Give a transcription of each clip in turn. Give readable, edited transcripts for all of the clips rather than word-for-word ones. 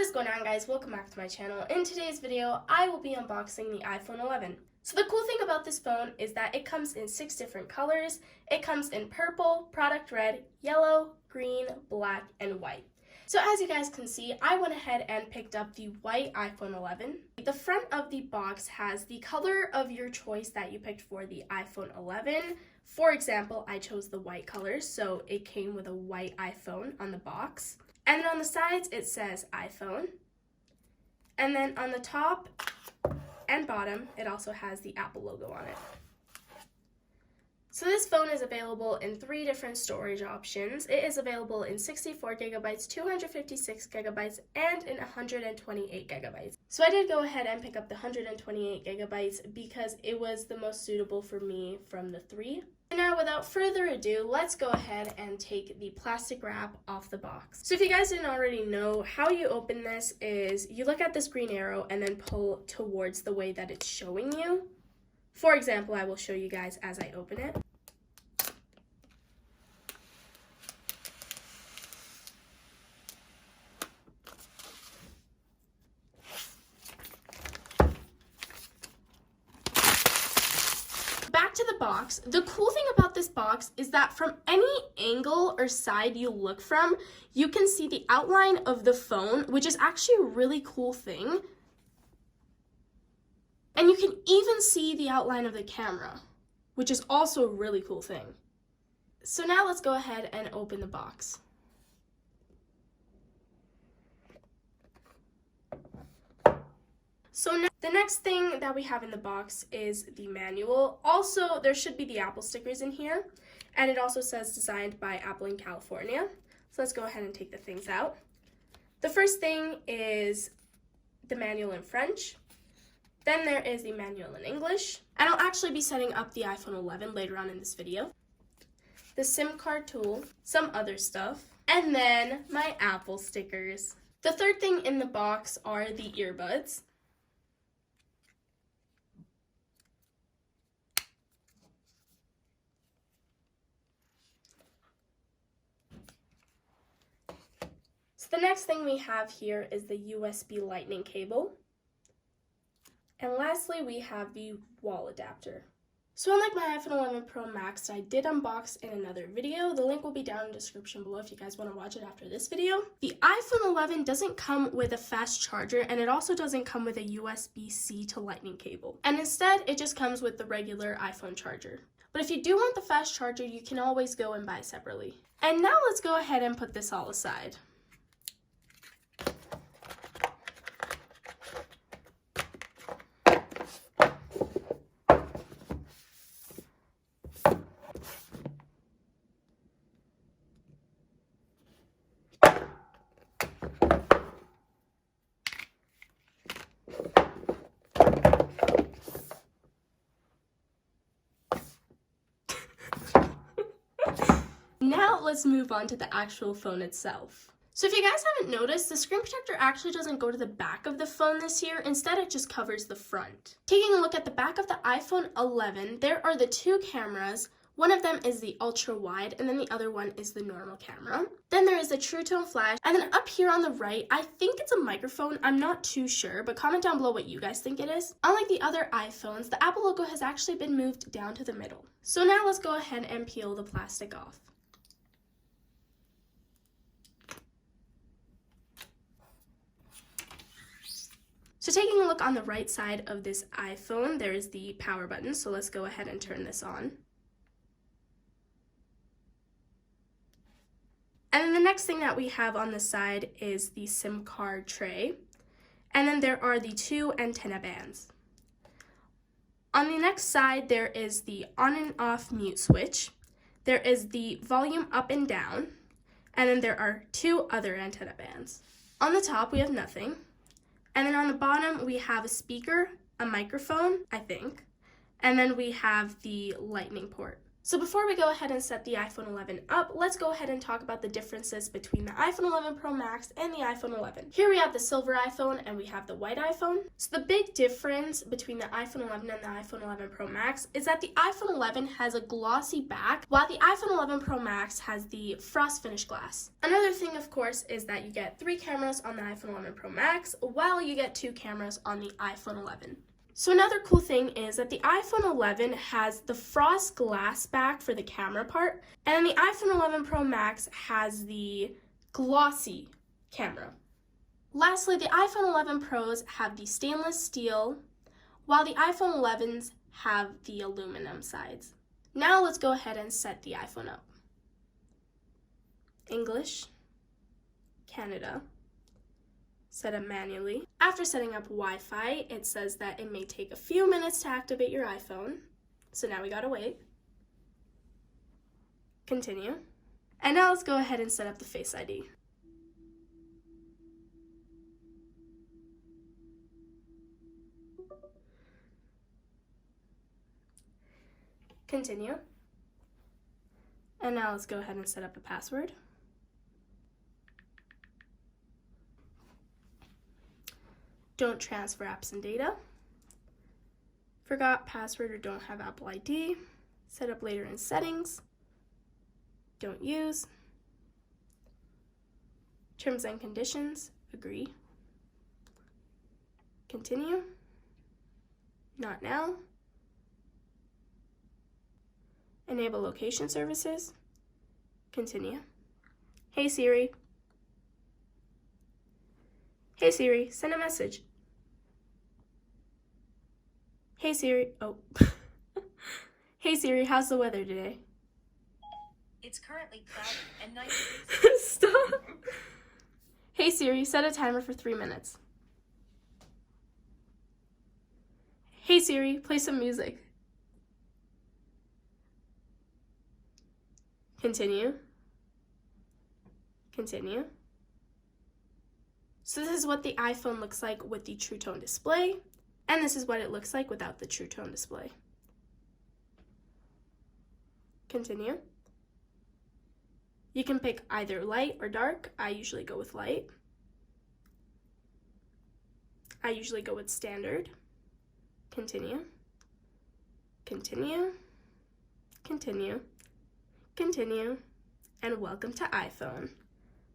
is going on, guys? Welcome back to my channel. In today's video, I will be unboxing the iPhone 11. So the cool thing about this phone is that it comes in 6 different colors. It comes in purple, product red, yellow, green, black, and white. So as you guys can see, I went ahead and picked up the white iPhone 11. The front of the box has the color of your choice that you picked for the iPhone 11. For example, I chose the white color, so it came with a white iPhone on the box. And then on the sides, it says iPhone. And then on the top and bottom, it also has the Apple logo on it. So this phone is available in 3 different storage options. It is available in 64 gigabytes, 256 gigabytes, and in 128 gigabytes. So I did go ahead and pick up the 128 gigabytes because it was the most suitable for me from the 3. And now, without further ado, let's go ahead and take the plastic wrap off the box. So if you guys didn't already know, how you open this is you look at this green arrow and then pull towards the way that it's showing you. For example, I will show you guys as I open it. Back to the box. The cool thing about this box is that from any angle or side you look from, you can see the outline of the phone, which is actually a really cool thing. And you can even see the outline of the camera, which is also a really cool thing. So now let's go ahead and open the box. So now, the next thing that we have in the box is the manual. Also, there should be the Apple stickers in here, and it also says designed by Apple in California. So let's go ahead and take the things out. The first thing is the manual in French. Then there is the manual in English, and I'll actually be setting up the iPhone 11 later on in this video. The SIM card tool, some other stuff, and then my Apple stickers. The third thing in the box are the earbuds. So the next thing we have here is the USB lightning cable. And lastly, we have the wall adapter. So unlike my iPhone 11 Pro Max that I did unbox in another video, the link will be down in the description below if you guys want to watch it after this video. The iPhone 11 doesn't come with a fast charger, and it also doesn't come with a USB-C to lightning cable. And instead, it just comes with the regular iPhone charger. But if you do want the fast charger, you can always go and buy separately. And now let's go ahead and put this all aside. Now let's move on to the actual phone itself. So if you guys haven't noticed, the screen protector actually doesn't go to the back of the phone this year. Instead, it just covers the front. Taking a look at the back of the iPhone 11, there are the 2 cameras. One of them is the ultra wide, and then the other one is the normal camera. Then there is the True Tone flash, and then up here on the right, I think it's a microphone. I'm not too sure, but comment down below what you guys think it is. Unlike the other iPhones, the Apple logo has actually been moved down to the middle. So now let's go ahead and peel the plastic off. So taking a look on the right side of this iPhone, there is the power button, so let's go ahead and turn this on. And then the next thing that we have on the side is the SIM card tray. And then there are the 2 antenna bands. On the next side, there is the on and off mute switch. There is the volume up and down. And then there are 2 other antenna bands. On the top, we have nothing. And then on the bottom, we have a speaker, a microphone, I think. And then we have the lightning port. So before we go ahead and set the iPhone 11 up, let's go ahead and talk about the differences between the iPhone 11 Pro Max and the iPhone 11. Here we have the silver iPhone and we have the white iPhone. So the big difference between the iPhone 11 and the iPhone 11 Pro Max is that the iPhone 11 has a glossy back, while the iPhone 11 Pro Max has the frost finish glass. Another thing, of course, is that you get 3 cameras on the iPhone 11 Pro Max, while you get 2 cameras on the iPhone 11. So another cool thing is that the iPhone 11 has the frost glass back for the camera part, and the iPhone 11 Pro Max has the glossy camera. Lastly, the iPhone 11 Pros have the stainless steel, while the iPhone 11s have the aluminum sides. Now let's go ahead and set the iPhone up. English, Canada. Set up manually. After setting up Wi-Fi, it says that it may take a few minutes to activate your iPhone. So now we gotta wait. Continue. And now let's go ahead and set up the Face ID. Continue. And now let's go ahead and set up a password. Don't transfer apps and data. Forgot password or don't have Apple ID. Set up later in settings. Don't use. Terms and conditions. Agree. Continue. Not now. Enable location services. Continue. Hey Siri. Hey Siri, send a message. Hey Siri, Hey Siri, how's the weather today? It's currently cloudy and 90 degrees. Stop. Hey Siri, set a timer for 3 minutes. Hey Siri, play some music. Continue. Continue. So this is what the iPhone looks like with the True Tone display, and this is what it looks like without the True Tone display. Continue. You can pick either light or dark. I usually go with light. I usually go with standard. Continue. Continue. Continue. Continue. And welcome to iPhone.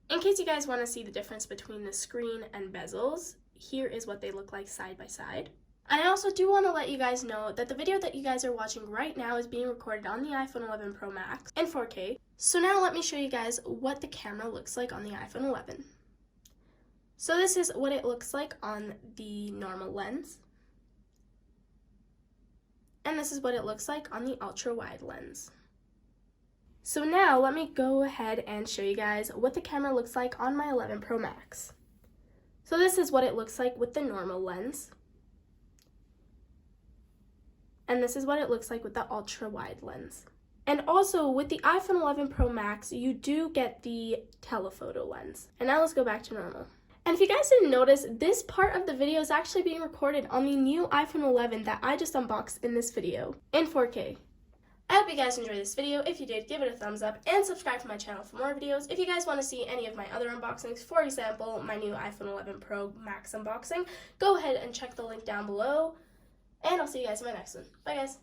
In case you guys want to see the difference between the screen and bezels, here is what they look like side by side. And I also do want to let you guys know that the video that you guys are watching right now is being recorded on the iPhone 11 Pro Max in 4K. So now let me show you guys what the camera looks like on the iPhone 11. So this is what it looks like on the normal lens. And this is what it looks like on the ultra wide lens. So now let me go ahead and show you guys what the camera looks like on my 11 Pro Max. So this is what it looks like with the normal lens. And this is what it looks like with the ultra wide lens. And also with the iPhone 11 Pro Max, you do get the telephoto lens. And now let's go back to normal. And if you guys didn't notice, this part of the video is actually being recorded on the new iPhone 11 that I just unboxed in this video in 4K. I hope you guys enjoyed this video. If you did, give it a thumbs up and subscribe to my channel for more videos. If you guys want to see any of my other unboxings, for example, my new iPhone 11 Pro Max unboxing, go ahead and check the link down below. And I'll see you guys in my next one. Bye guys.